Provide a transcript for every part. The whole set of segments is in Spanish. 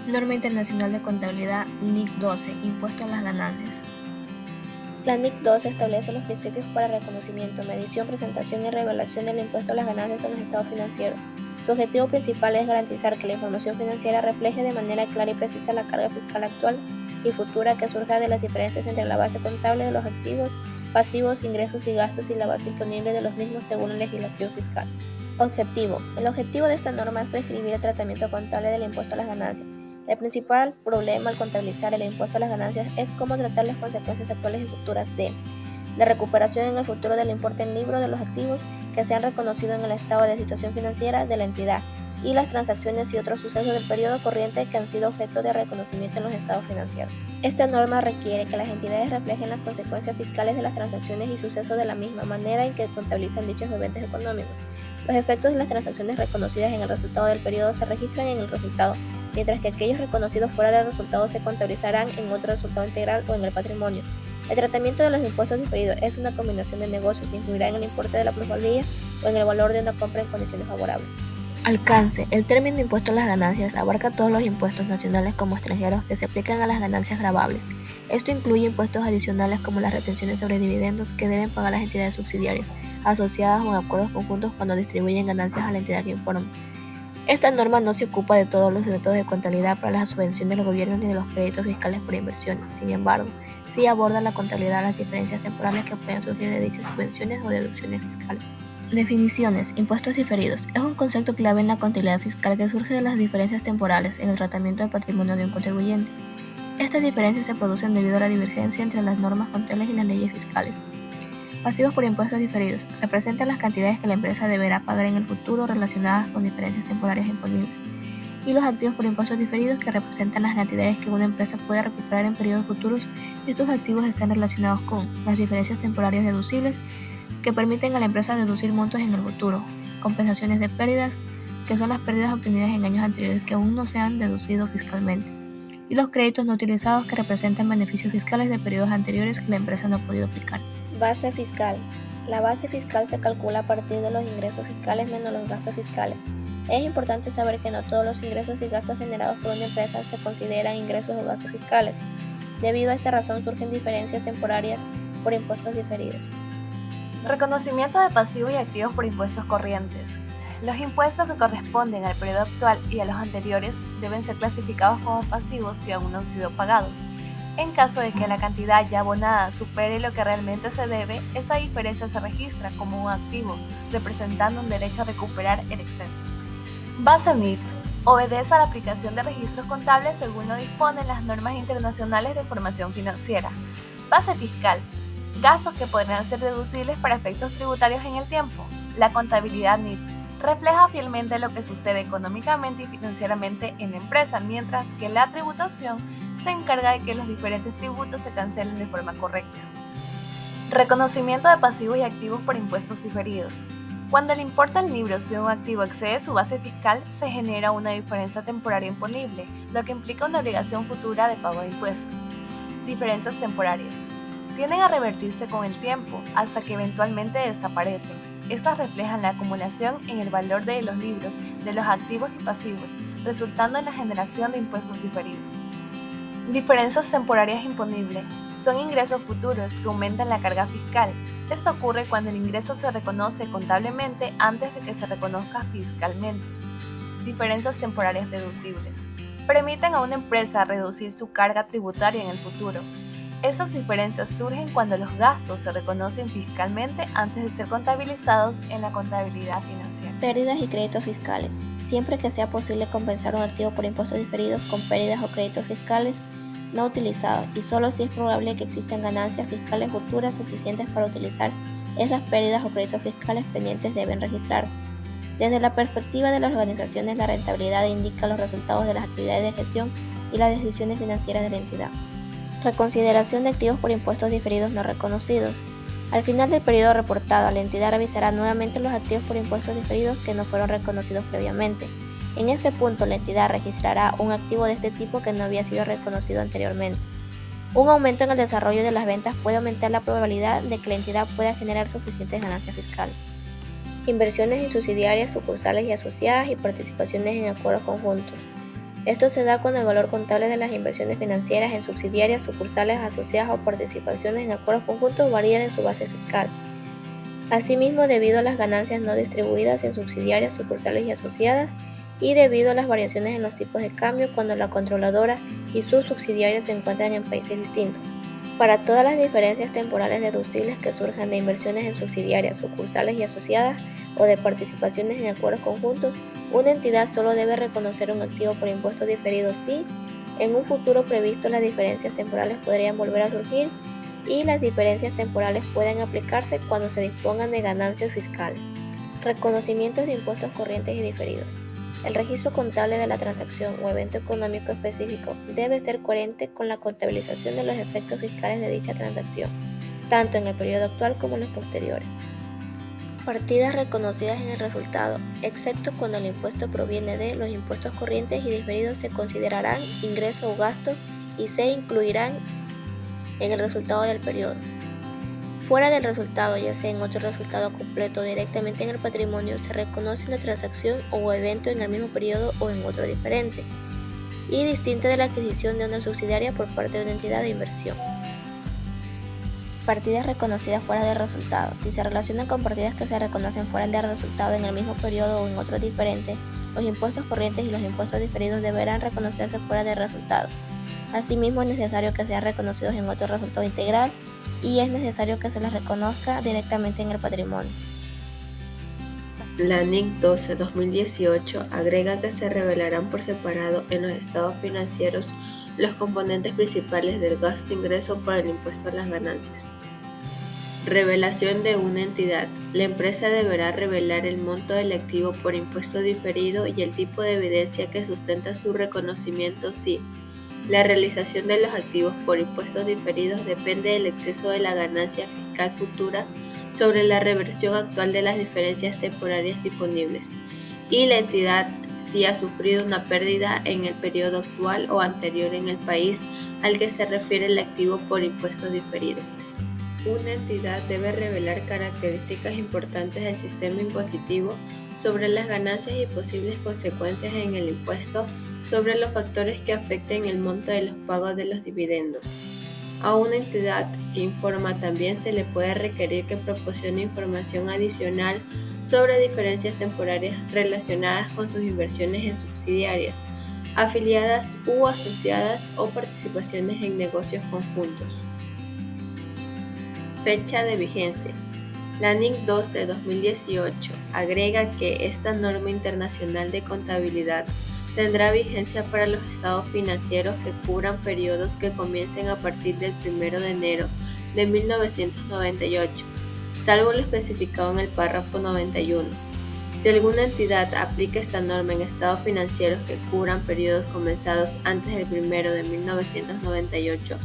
Norma Internacional de Contabilidad NIC 12, Impuesto a las Ganancias. La NIC 12 establece los principios para reconocimiento, medición, presentación y revelación del impuesto a las ganancias en los estados financieros. Su objetivo principal es garantizar que la información financiera refleje de manera clara y precisa la carga fiscal actual y futura que surja de las diferencias entre la base contable de los activos, pasivos, ingresos y gastos y la base imponible de los mismos según la legislación fiscal. Objetivo. El objetivo de esta norma es prescribir el tratamiento contable del impuesto a las ganancias. El principal problema al contabilizar el impuesto a las ganancias es cómo tratar las consecuencias actuales y futuras de la recuperación en el futuro del importe en libro de los activos que se han reconocido en el estado de situación financiera de la entidad y las transacciones y otros sucesos del periodo corriente que han sido objeto de reconocimiento en los estados financieros. Esta norma requiere que las entidades reflejen las consecuencias fiscales de las transacciones y sucesos de la misma manera en que contabilizan dichos eventos económicos. Los efectos de las transacciones reconocidas en el resultado del periodo se registran en el resultado, mientras que aquellos reconocidos fuera del resultado se contabilizarán en otro resultado integral o en el patrimonio. El tratamiento de los impuestos diferidos es una combinación de negocios y influirá en el importe de la plusvalía o en el valor de una compra en condiciones favorables. Alcance. El término impuesto a las ganancias abarca todos los impuestos nacionales como extranjeros que se aplican a las ganancias gravables. Esto incluye impuestos adicionales como las retenciones sobre dividendos que deben pagar las entidades subsidiarias, asociadas o en acuerdos conjuntos cuando distribuyen ganancias a la entidad que informa. Esta norma no se ocupa de todos los métodos de contabilidad para la subvención del gobierno ni de los créditos fiscales por inversiones. Sin embargo, sí aborda la contabilidad de las diferencias temporales que pueden surgir de dichas subvenciones o deducciones fiscales. Definiciones. Impuestos diferidos. Es un concepto clave en la contabilidad fiscal que surge de las diferencias temporales en el tratamiento del patrimonio de un contribuyente. Estas diferencias se producen debido a la divergencia entre las normas contables y las leyes fiscales. Pasivos por impuestos diferidos. Representan las cantidades que la empresa deberá pagar en el futuro relacionadas con diferencias temporarias imponibles. Y los activos por impuestos diferidos, que representan las cantidades que una empresa puede recuperar en periodos futuros. Estos activos están relacionados con las diferencias temporarias deducibles, que permiten a la empresa deducir montos en el futuro. Compensaciones de pérdidas, que son las pérdidas obtenidas en años anteriores que aún no se han deducido fiscalmente. Y los créditos no utilizados, que representan beneficios fiscales de periodos anteriores que la empresa no ha podido aplicar. Base fiscal. La base fiscal se calcula a partir de los ingresos fiscales menos los gastos fiscales. Es importante saber que no todos los ingresos y gastos generados por una empresa se consideran ingresos o gastos fiscales. Debido a esta razón surgen diferencias temporarias por impuestos diferidos. Reconocimiento de pasivos y activos por impuestos corrientes. Los impuestos que corresponden al periodo actual y a los anteriores deben ser clasificados como pasivos si aún no han sido pagados. En caso de que la cantidad ya abonada supere lo que realmente se debe, esa diferencia se registra como un activo, representando un derecho a recuperar el exceso. Base NIF. Obedece a la aplicación de registros contables según lo disponen las normas internacionales de información financiera. Base fiscal. Gastos que podrán ser deducibles para efectos tributarios en el tiempo. La contabilidad NIF refleja fielmente lo que sucede económicamente y financieramente en la empresa, mientras que la tributación se encarga de que los diferentes tributos se cancelen de forma correcta. Reconocimiento de pasivos y activos por impuestos diferidos. Cuando el importe al libro de un activo excede su base fiscal, se genera una diferencia temporaria imponible, lo que implica una obligación futura de pago de impuestos. Diferencias temporarias. Tienden a revertirse con el tiempo, hasta que eventualmente desaparecen. Estas reflejan la acumulación en el valor de los libros de los activos y pasivos, resultando en la generación de impuestos diferidos. Diferencias temporarias imponibles. Son ingresos futuros que aumentan la carga fiscal. Esto ocurre cuando el ingreso se reconoce contablemente antes de que se reconozca fiscalmente. Diferencias temporarias deducibles. Permiten a una empresa reducir su carga tributaria en el futuro. Estas diferencias surgen cuando los gastos se reconocen fiscalmente antes de ser contabilizados en la contabilidad financiera. Pérdidas y créditos fiscales. Siempre que sea posible compensar un activo por impuestos diferidos con pérdidas o créditos fiscales no utilizados, y solo si es probable que existan ganancias fiscales futuras suficientes para utilizar esas pérdidas o créditos fiscales pendientes, deben registrarse. Desde la perspectiva de las organizaciones, la rentabilidad indica los resultados de las actividades de gestión y las decisiones financieras de la entidad. Reconsideración de activos por impuestos diferidos no reconocidos. Al final del periodo reportado, la entidad revisará nuevamente los activos por impuestos diferidos que no fueron reconocidos previamente. En este punto, la entidad registrará un activo de este tipo que no había sido reconocido anteriormente. Un aumento en el desarrollo de las ventas puede aumentar la probabilidad de que la entidad pueda generar suficientes ganancias fiscales. Inversiones en subsidiarias, sucursales y asociadas y participaciones en acuerdos conjuntos. Esto se da cuando el valor contable de las inversiones financieras en subsidiarias, sucursales, asociadas o participaciones en acuerdos conjuntos varía de su base fiscal. Asimismo, debido a las ganancias no distribuidas en subsidiarias, sucursales y asociadas, y debido a las variaciones en los tipos de cambio cuando la controladora y sus subsidiarias se encuentran en países distintos. Para todas las diferencias temporales deducibles que surjan de inversiones en subsidiarias, sucursales y asociadas o de participaciones en acuerdos conjuntos, una entidad solo debe reconocer un activo por impuesto diferido si, en un futuro previsto, las diferencias temporales podrían volver a surgir y las diferencias temporales pueden aplicarse cuando se dispongan de ganancias fiscales. Reconocimientos de impuestos corrientes y diferidos. El registro contable de la transacción o evento económico específico debe ser coherente con la contabilización de los efectos fiscales de dicha transacción, tanto en el periodo actual como en los posteriores. Partidas reconocidas en el resultado, excepto cuando el impuesto proviene de los impuestos corrientes y diferidos, se considerarán ingreso o gasto y se incluirán en el resultado del periodo. Fuera del resultado, ya sea en otro resultado completo o directamente en el patrimonio, se reconoce una transacción o evento en el mismo periodo o en otro diferente y distinta de la adquisición de una subsidiaria por parte de una entidad de inversión. Partidas reconocidas fuera del resultado. Si se relacionan con partidas que se reconocen fuera del resultado en el mismo periodo o en otro diferente, los impuestos corrientes y los impuestos diferidos deberán reconocerse fuera del resultado. Asimismo, es necesario que sean reconocidos en otro resultado integral y es necesario que se les reconozca directamente en el patrimonio. La NIC 12/2018 agrega que se revelarán por separado en los estados financieros los componentes principales del gasto-ingreso por el impuesto a las ganancias. Revelación de una entidad. La empresa deberá revelar el monto del activo por impuesto diferido y el tipo de evidencia que sustenta su reconocimiento si la realización de los activos por impuestos diferidos depende del exceso de la ganancia fiscal futura sobre la reversión actual de las diferencias temporarias disponibles, y la entidad si ha sufrido una pérdida en el periodo actual o anterior en el país al que se refiere el activo por impuesto diferido. Una entidad debe revelar características importantes del sistema impositivo sobre las ganancias y posibles consecuencias en el impuesto sobre los factores que afecten el monto de los pagos de los dividendos. A una entidad que informa también se le puede requerir que proporcione información adicional sobre diferencias temporarias relacionadas con sus inversiones en subsidiarias, afiliadas u asociadas o participaciones en negocios conjuntos. Fecha de vigencia. La NIC 12/2018 agrega que esta norma internacional de contabilidad tendrá vigencia para los estados financieros que cubran periodos que comiencen a partir del 1 de enero de 1998, salvo lo especificado en el párrafo 91. Si alguna entidad aplica esta norma en estados financieros que cubran periodos comenzados antes del 1 de 1998,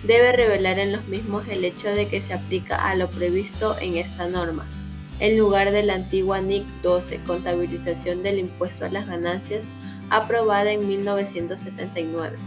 debe revelar en los mismos el hecho de que se aplica a lo previsto en esta norma, en lugar de la antigua NIC 12, contabilización del impuesto a las ganancias, aprobada en 1979.